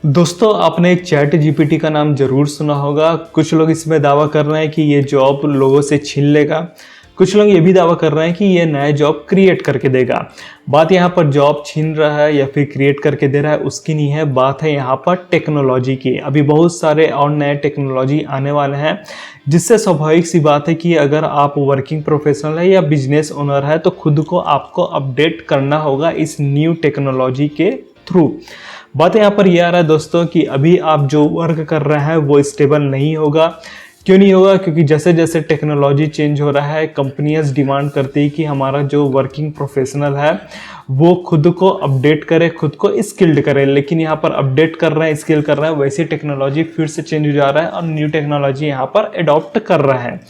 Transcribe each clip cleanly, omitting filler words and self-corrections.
दोस्तों आपने एक चैट जीपीटी का नाम जरूर सुना होगा। कुछ लोग इसमें दावा कर रहे हैं कि ये जॉब लोगों से छीन लेगा, कुछ लोग ये भी दावा कर रहे हैं कि ये नया जॉब क्रिएट करके देगा। बात यहाँ पर जॉब छीन रहा है या फिर क्रिएट करके दे रहा है उसकी नहीं है, बात है यहाँ पर टेक्नोलॉजी की। अभी बहुत सारे और नए टेक्नोलॉजी आने वाले हैं, जिससे स्वाभाविक सी बात है कि अगर आप वर्किंग प्रोफेशनल है या बिजनेस ओनर है तो खुद को आपको अपडेट करना होगा इस न्यू टेक्नोलॉजी के थ्रू। बात यहाँ पर यह आ रहा है दोस्तों कि अभी आप जो वर्क कर रहे हैं वो स्टेबल नहीं होगा। क्यों नहीं होगा? क्योंकि जैसे जैसे टेक्नोलॉजी चेंज हो रहा है, कंपनियां डिमांड करती है कि हमारा जो वर्किंग प्रोफेशनल है वो खुद को अपडेट करे, खुद को स्किल्ड करे। लेकिन यहाँ पर अपडेट कर रहे हैं, स्किल कर रहे हैं, वैसी टेक्नोलॉजी फिर से चेंज हो जा रहा है और न्यू टेक्नोलॉजी यहाँ पर अडॉप्ट कर रहा है।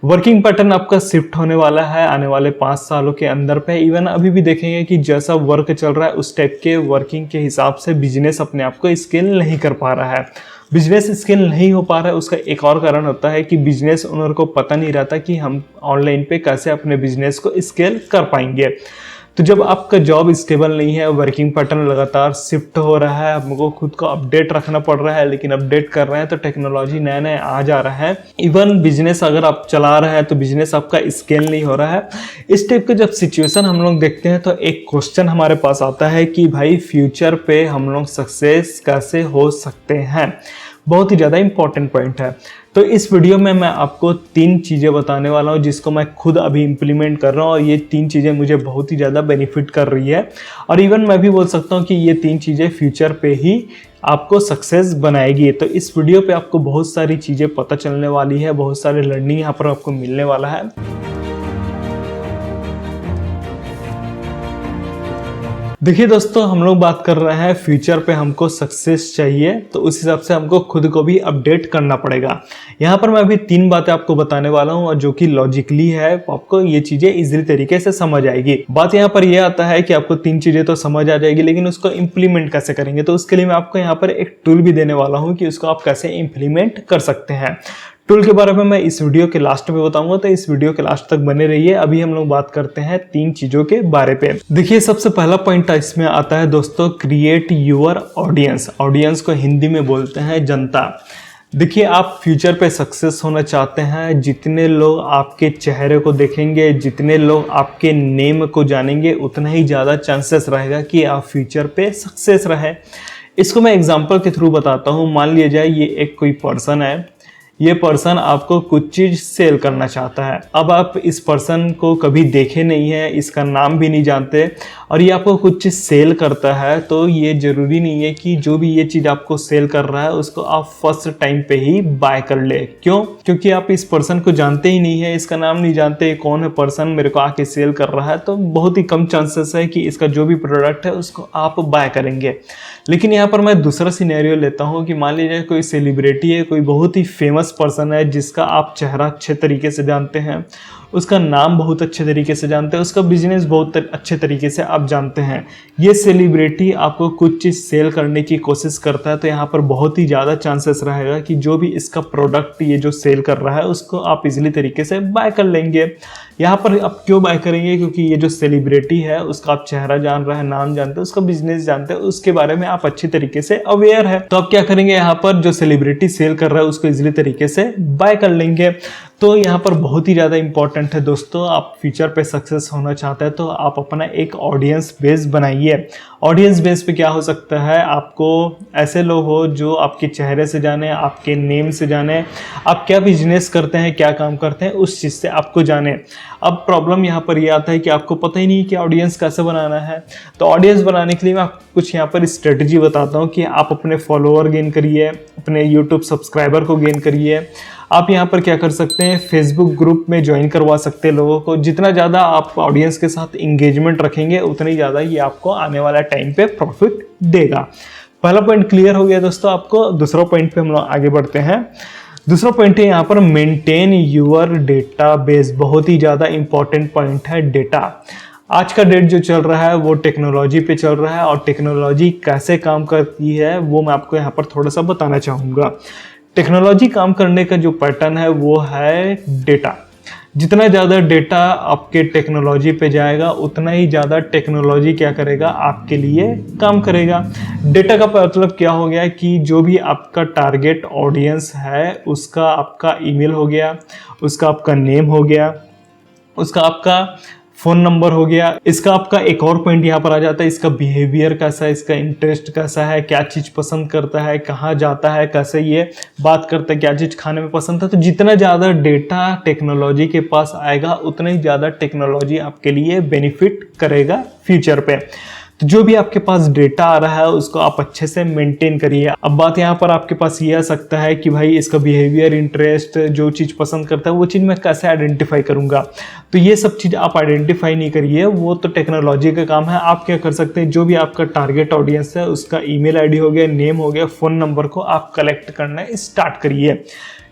वर्किंग पैटर्न आपका शिफ्ट होने वाला है आने वाले 5 सालों के अंदर पे। इवन अभी भी देखेंगे कि जैसा वर्क चल रहा है उस टाइप के वर्किंग के हिसाब से बिजनेस अपने आप को स्केल नहीं कर पा रहा है। बिजनेस स्केल नहीं हो पा रहा है उसका एक और कारण होता है कि बिजनेस ओनर को पता नहीं रहता कि हम ऑनलाइन पे कैसे अपने बिजनेस को स्केल कर पाएंगे। तो जब आपका जॉब स्टेबल नहीं है, वर्किंग पैटर्न लगातार शिफ्ट हो रहा है, हमको खुद को अपडेट रखना पड़ रहा है, लेकिन अपडेट कर रहे हैं तो टेक्नोलॉजी नया नया आ जा रहा है। इवन बिजनेस अगर आप चला रहे हैं तो बिजनेस आपका स्केल नहीं हो रहा है। इस टाइप के जब सिचुएशन हम लोग देखते हैं तो एक क्वेश्चन हमारे पास आता है कि भाई फ्यूचर पे हम लोग सक्सेस कैसे हो सकते हैं। बहुत ही ज़्यादा इंपॉर्टेंट पॉइंट है। तो इस वीडियो में मैं आपको 3 चीज़ें बताने वाला हूँ जिसको मैं खुद अभी इम्प्लीमेंट कर रहा हूँ और ये 3 चीज़ें मुझे बहुत ही ज़्यादा बेनिफिट कर रही है। और इवन मैं भी बोल सकता हूँ कि ये 3 चीज़ें फ्यूचर पे ही आपको सक्सेस बनाएगी। तो इस वीडियो पे आपको बहुत सारी चीज़ें पता चलने वाली है, बहुत सारे लर्निंग यहाँ पर आपको मिलने वाला है। देखिए दोस्तों, हम लोग बात कर रहे हैं फ्यूचर पे हमको सक्सेस चाहिए तो उस हिसाब से हमको खुद को भी अपडेट करना पड़ेगा। यहाँ पर मैं अभी 3 बातें आपको बताने वाला हूँ और जो कि लॉजिकली है, आपको ये चीजें इजीली तरीके से समझ आएगी। बात यहाँ पर यह आता है कि आपको 3 चीजें तो समझ आ जाएगी, लेकिन उसको इम्प्लीमेंट कैसे करेंगे। तो उसके लिए मैं आपको यहाँ पर एक टूल भी देने वाला हूँ कि उसको आप कैसे इम्प्लीमेंट कर सकते हैं। टूल के बारे में मैं इस वीडियो के लास्ट में बताऊंगा, तो इस वीडियो के लास्ट तक बने रहिए। अभी हम लोग बात करते हैं 3 चीजों के बारे पे। देखिए, सबसे पहला पॉइंट इसमें आता है दोस्तों, क्रिएट यूर ऑडियंस। ऑडियंस को हिंदी में बोलते हैं जनता। देखिए, आप फ्यूचर पे सक्सेस होना चाहते हैं, जितने लोग आपके चेहरे को देखेंगे, जितने लोग आपके नेम को जानेंगे, उतना ही ज़्यादा चांसेस रहेगा कि आप फ्यूचर पे सक्सेस रहे। इसको मैं एग्जाम्पल के थ्रू बताता हूँ। मान लिया जाए ये एक कोई पर्सन है, ये पर्सन आपको कुछ चीज सेल करना चाहता है। अब आप इस पर्सन को कभी देखे नहीं है, इसका नाम भी नहीं जानते और ये आपको कुछ चीज सेल करता है, तो ये जरूरी नहीं है कि जो भी ये चीज आपको सेल कर रहा है उसको आप फर्स्ट टाइम पे ही बाय कर ले। क्यों? क्योंकि आप इस पर्सन को जानते ही नहीं है, इसका नाम नहीं जानते, कौन है पर्सन, मेरे को आके सेल कर रहा है, तो बहुत ही कम चांसेस है कि इसका जो भी प्रोडक्ट है उसको आप बाय करेंगे। लेकिन यहाँ पर मैं दूसरा सिनेरियो लेता हूँ कि मान लीजिए कोई सेलिब्रिटी है, कोई बहुत ही फेमस पर्सन है जिसका आप चेहरा अच्छे तरीके से जानते हैं, उसका नाम बहुत अच्छे तरीके से जानते हैं, उसका बिजनेस बहुत अच्छे तरीके से आप जानते हैं। ये सेलिब्रिटी आपको कुछ चीज़ सेल करने की कोशिश करता है, तो यहाँ पर बहुत ही ज़्यादा चांसेस रहेगा कि जो भी इसका प्रोडक्ट ये जो सेल कर रहा है उसको आप इजीली तरीके से बाय कर लेंगे। यहाँ पर आप क्यों बाय करेंगे? क्योंकि ये जो सेलिब्रिटी है उसका आप चेहरा जान रहे हैं, नाम जानते हैं, उसका बिजनेस जानते हैं, उसके बारे में आप अच्छी तरीके से अवेयर है। तो आप क्या करेंगे? यहाँ पर जो सेलिब्रिटी सेल कर रहा है उसको इजीली तरीके से बाय कर लेंगे। तो यहाँ पर बहुत ही ज़्यादा इंपॉर्टेंट है दोस्तों, आप फ्यूचर पे सक्सेस होना चाहते हैं तो आप अपना एक ऑडियंस बेस बनाइए। ऑडियंस बेस पे क्या हो सकता है? आपको ऐसे लोग हो जो आपके चेहरे से जाने, आपके नेम से जाने, आप क्या बिजनेस करते हैं, क्या काम करते हैं, उस चीज़ से आपको जाने। अब प्रॉब्लम यहाँ पर यह आता है कि आपको पता ही नहीं कि ऑडियंस कैसे बनाना है। तो ऑडियंस बनाने के लिए मैं आपको कुछ यहाँ पर स्ट्रेटजी बताता हूँ कि आप अपने फॉलोअर गेन करिए, अपने यूट्यूब सब्सक्राइबर को गेन करिए। आप यहाँ पर क्या कर सकते हैं? फेसबुक ग्रुप में ज्वाइन करवा सकते हैं लोगों को। जितना ज़्यादा आप ऑडियंस के साथ इंगेजमेंट रखेंगे उतनी ज़्यादा ये आपको आने वाला टाइम पे प्रॉफिट देगा। पहला पॉइंट क्लियर हो गया दोस्तों आपको। दूसरा पॉइंट पे हम लोग आगे बढ़ते हैं। दूसरा पॉइंट है यहाँ पर मेंटेन यूर डेटा बेस। बहुत ही ज़्यादा इंपॉर्टेंट पॉइंट है डेटा। आज का डेट जो चल रहा है वो टेक्नोलॉजी पे चल रहा है और टेक्नोलॉजी कैसे काम करती है वो मैं आपको यहाँ पर थोड़ा सा बताना चाहूँगा। टेक्नोलॉजी काम करने का जो पैटर्न है वो है डेटा। जितना ज़्यादा डेटा आपके टेक्नोलॉजी पे जाएगा उतना ही ज़्यादा टेक्नोलॉजी क्या करेगा, आपके लिए काम करेगा। डेटा का मतलब क्या हो गया कि जो भी आपका टारगेट ऑडियंस है उसका आपका ईमेल हो गया, उसका आपका नेम हो गया, उसका आपका फ़ोन नंबर हो गया। इसका आपका एक और पॉइंट यहाँ पर आ जाता है, इसका बिहेवियर कैसा है, इसका इंटरेस्ट कैसा है, क्या चीज़ पसंद करता है, कहाँ जाता है, कैसे ये बात करता है, क्या चीज़ खाने में पसंद है। तो जितना ज़्यादा डेटा टेक्नोलॉजी के पास आएगा उतना ही ज़्यादा टेक्नोलॉजी आपके लिए बेनिफिट करेगा फ्यूचर पे। तो जो भी आपके पास डेटा आ रहा है उसको आप अच्छे से मेंटेन करिए। अब बात यहाँ पर आपके पास ये आ सकता है कि भाई इसका बिहेवियर, इंटरेस्ट, जो चीज़ पसंद करता है वो चीज़ मैं कैसे आइडेंटिफाई करूँगा। तो ये सब चीज़ आप आइडेंटिफाई नहीं करिए, वो तो टेक्नोलॉजी का काम है। आप क्या कर सकते हैं, जो भी आपका टारगेट ऑडियंस है उसका ईमेल आईडी हो गया, नेम हो गया, फ़ोन नंबर को आप कलेक्ट करना स्टार्ट करिए।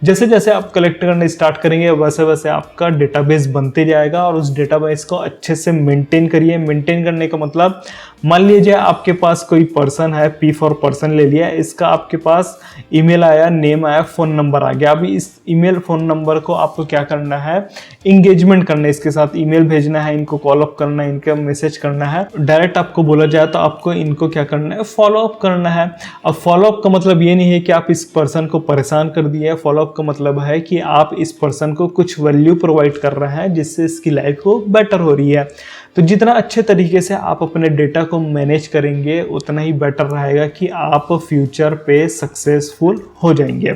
जैसे जैसे आप कलेक्ट करना स्टार्ट करेंगे वैसे वैसे आपका डेटाबेस बनते जाएगा और उस डेटाबेस को अच्छे से मेंटेन करिए। मेंटेन करने का मतलब, मान लीजिए आपके पास कोई पर्सन है, P फॉर पर्सन ले लिया, इसका आपके पास ईमेल आया, नेम आया, फ़ोन नंबर आ गया। अभी इस ईमेल फ़ोन नंबर को आपको क्या करना है, इंगेजमेंट करना है, इसके साथ ईमेल भेजना है, इनको कॉल अप करना है, इनका मैसेज करना है। डायरेक्ट आपको बोला जाए तो आपको इनको क्या करना है, फॉलो अप करना है। अब फॉलो अप का मतलब ये नहीं है कि आप इस पर्सन को परेशान कर दिए। फॉलो अप का मतलब है कि आप इस पर्सन को कुछ वैल्यू प्रोवाइड कर रहे हैं जिससे इसकी लाइफ को बेटर हो रही है। तो जितना अच्छे तरीके से आप अपने डेटा को मैनेज करेंगे उतना ही बेटर रहेगा कि आप फ्यूचर पे सक्सेसफुल हो जाएंगे।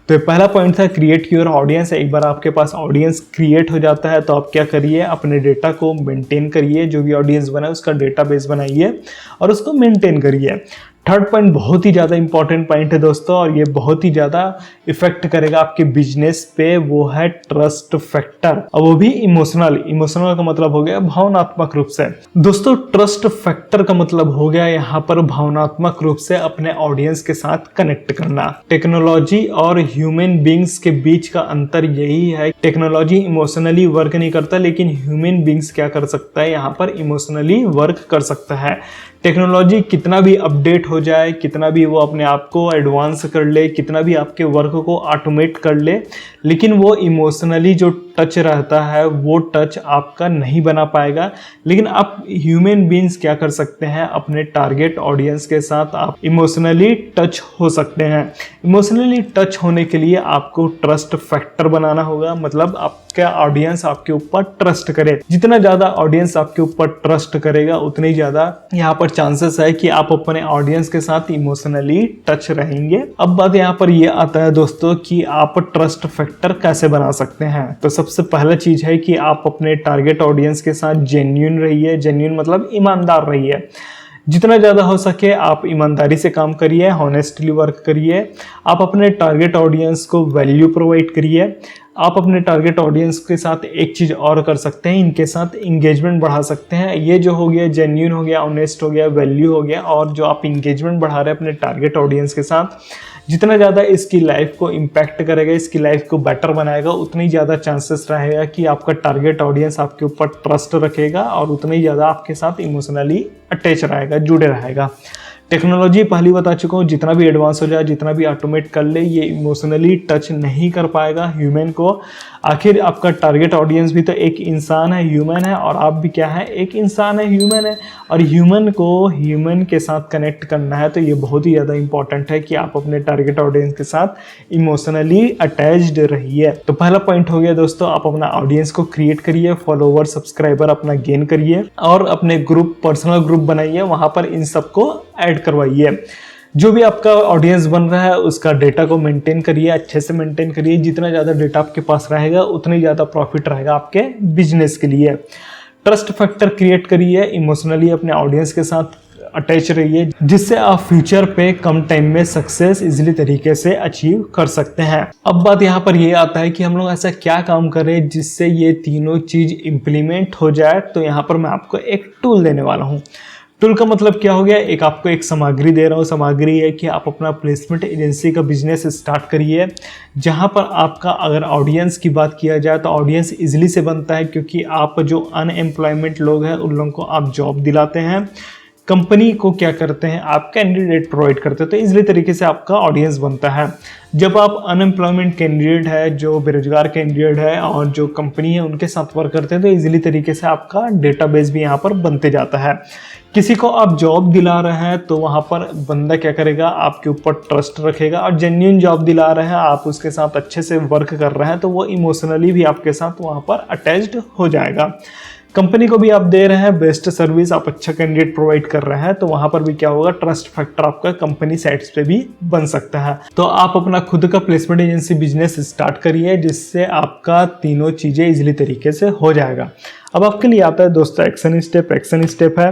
तो पहला पॉइंट था क्रिएट योर ऑडियंस। एक बार आपके पास ऑडियंस क्रिएट हो जाता है तो आप क्या करिए, अपने डेटा को मेंटेन करिए। जो भी ऑडियंस बना है उसका डेटाबेस बनाइए और उसको मेंटेन करिए। थर्ड पॉइंट बहुत ही ज़्यादा इंपॉर्टेंट पॉइंट है दोस्तों, और ये बहुत ही ज़्यादा इफेक्ट करेगा आपके बिजनेस पे, वो है ट्रस्ट फैक्टर, और वो भी इमोशनल। इमोशनल का मतलब हो गया भावनात्मक रूप से। दोस्तों ट्रस्ट फैक्टर का मतलब हो गया यहाँ पर भावनात्मक रूप से अपने ऑडियंस के साथ कनेक्ट करना। टेक्नोलॉजी और ह्यूमन बींग्स के बीच का अंतर यही है, टेक्नोलॉजी इमोशनली वर्क नहीं करता लेकिन ह्यूमन बींग्स क्या कर सकता है, यहाँ पर इमोशनली वर्क कर सकता है। टेक्नोलॉजी कितना भी अपडेट हो जाए, कितना भी वो अपने आप को एडवांस कर ले, कितना भी आपके वर्क को ऑटोमेट कर ले, लेकिन वो इमोशनली जो टच रहता है वो टच आपका नहीं बना पाएगा। लेकिन आप ह्यूमन बीइंग्स क्या कर सकते हैं, अपने टारगेट ऑडियंस के साथ आप इमोशनली टच हो सकते हैं। इमोशनली टच होने के लिए आपको ट्रस्ट फैक्टर बनाना होगा, मतलब आपका ऑडियंस आपके ऊपर ट्रस्ट करे। जितना ज़्यादा ऑडियंस आपके ऊपर ट्रस्ट करेगा उतनी ही ज़्यादा यहाँ पर चांसेस है कि आप अपने ऑडियंस के साथ इमोशनली टच रहेंगे। अब बात यहाँ पर ये आता है दोस्तों कि आप ट्रस्ट फैक्टर कैसे बना सकते हैं। तो सबसे पहला चीज है कि आप अपने टारगेट ऑडियंस के साथ जेन्युइन रहिए। जेन्युइन मतलब ईमानदार रहिए। जितना ज़्यादा हो सके आप ईमानदारी से काम करिए, हॉनेस्टली वर्क करिए। आप अपने टारगेट ऑडियंस को वैल्यू प्रोवाइड करिए। आप अपने टारगेट ऑडियंस के साथ एक चीज़ और कर सकते हैं, इनके साथ इंगेजमेंट बढ़ा सकते हैं। ये जो हो गया जेन्युइन हो गया, ऑनेस्ट हो गया, वैल्यू हो गया, और जो आप इंगेजमेंट बढ़ा रहे हैं अपने टारगेट ऑडियंस के साथ, जितना ज़्यादा इसकी लाइफ को इम्पैक्ट करेगा, इसकी लाइफ को बेटर बनाएगा, उतनी ज़्यादा चांसेस रहेगा कि आपका टारगेट ऑडियंस आपके ऊपर ट्रस्ट रखेगा और उतनी ज़्यादा आपके साथ इमोशनली अटैच रहेगा, जुड़े रहेगा। टेक्नोलॉजी पहले बता चुका हूँ, जितना भी एडवांस हो जाए, जितना भी ऑटोमेट कर ले, ये इमोशनली टच नहीं कर पाएगा ह्यूमन को। आखिर आपका टारगेट ऑडियंस भी तो एक इंसान है, ह्यूमन है, और आप भी क्या है, एक इंसान है, ह्यूमन है। और ह्यूमन को ह्यूमन के साथ कनेक्ट करना है, तो ये बहुत ही ज़्यादा इंपॉर्टेंट है कि आप अपने टारगेट ऑडियंस के साथ इमोशनली अटैच्ड रहिए। तो पहला पॉइंट हो गया दोस्तों, आप अपना ऑडियंस को क्रिएट करिए, फॉलोवर सब्सक्राइबर अपना गेन करिए, और अपने ग्रुप, पर्सनल ग्रुप बनाइए, वहाँ पर इन सबको ऐड करवाइए। जो भी आपका ऑडियंस बन रहा है उसका डेटा को मेंटेन करिए, अच्छे से मेंटेन करिए। जितना ज़्यादा डेटा आपके पास रहेगा उतनी ज़्यादा प्रॉफिट रहेगा आपके बिजनेस के लिए। ट्रस्ट फैक्टर क्रिएट करिए, इमोशनली अपने ऑडियंस के साथ अटैच रहिए, जिससे आप फ्यूचर पे कम टाइम में सक्सेस इजीली तरीके से अचीव कर सकते हैं। अब बात यहाँ पर ये आता है कि हम लोग ऐसा क्या काम करें जिससे ये तीनों चीज इंप्लीमेंट हो जाए। तो यहाँ पर मैं आपको एक टूल देने वाला हूँ। टूल का मतलब क्या हो गया, एक आपको एक सामग्री दे रहा हूँ। सामग्री है कि आप अपना प्लेसमेंट एजेंसी का बिजनेस स्टार्ट करिए, जहाँ पर आपका अगर ऑडियंस की बात किया जाए तो ऑडियंस इजीली से बनता है, क्योंकि आप जो अनएम्प्लॉयमेंट लोग हैं उन लोगों को आप जॉब दिलाते हैं। कंपनी को क्या करते हैं, आप कैंडिडेट प्रोवाइड करते हैं, तो इजीली तरीके से आपका ऑडियंस बनता है। जब आप अनएम्प्लॉयमेंट कैंडिडेट है, जो बेरोजगार कैंडिडेट है और जो कंपनी है उनके साथ वर्क करते हैं, तो इजीली तरीके से आपका डेटाबेस भी यहाँ पर बनते जाता है। किसी को आप जॉब दिला रहे हैं तो वहाँ पर बंदा क्या करेगा, आपके ऊपर ट्रस्ट रखेगा, और जेन्युइन जॉब दिला रहे हैं, आप उसके साथ अच्छे से वर्क कर रहे हैं, तो वो इमोशनली भी आपके साथ वहाँ पर अटैच्ड हो जाएगा। कंपनी को भी आप दे रहे हैं बेस्ट सर्विस, आप अच्छा कैंडिडेट प्रोवाइड कर रहे हैं, तो वहां पर भी क्या होगा, ट्रस्ट फैक्टर आपका कंपनी साइट्स पे भी बन सकता है। तो आप अपना खुद का प्लेसमेंट एजेंसी बिजनेस स्टार्ट करिए, जिससे आपका तीनों चीजें इजीली तरीके से हो जाएगा। अब आपके लिए आता है दोस्तों एक्शन स्टेप। एक्शन स्टेप है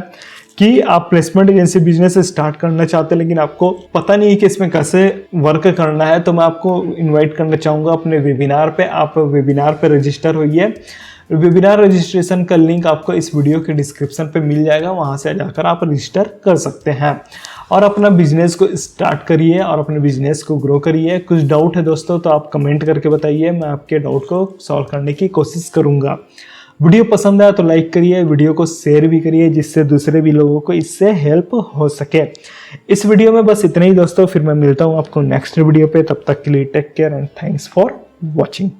कि आप प्लेसमेंट एजेंसी बिजनेस स्टार्ट करना चाहते हैं, लेकिन आपको पता नहीं कि इसमें कैसे वर्क करना है, तो मैं आपको इनवाइट करना चाहूँगा अपने वेबिनार पे। आप वेबिनार पे रजिस्टर होइए। वेबिनार रजिस्ट्रेशन का लिंक आपको इस वीडियो के डिस्क्रिप्शन पे मिल जाएगा, वहाँ से जाकर आप रजिस्टर कर सकते हैं और अपना बिजनेस को स्टार्ट करिए और अपने बिजनेस को ग्रो करिए। कुछ डाउट है दोस्तों तो आप कमेंट करके बताइए, मैं आपके डाउट को सॉल्व करने की कोशिश करूँगा। वीडियो पसंद आया तो लाइक करिए, वीडियो को शेयर भी करिए, जिससे दूसरे भी लोगों को इससे हेल्प हो सके। इस वीडियो में बस इतना ही दोस्तों, फिर मैं मिलता हूँ आपको नेक्स्ट वीडियो पे। तब तक के लिए take care and thanks for watching.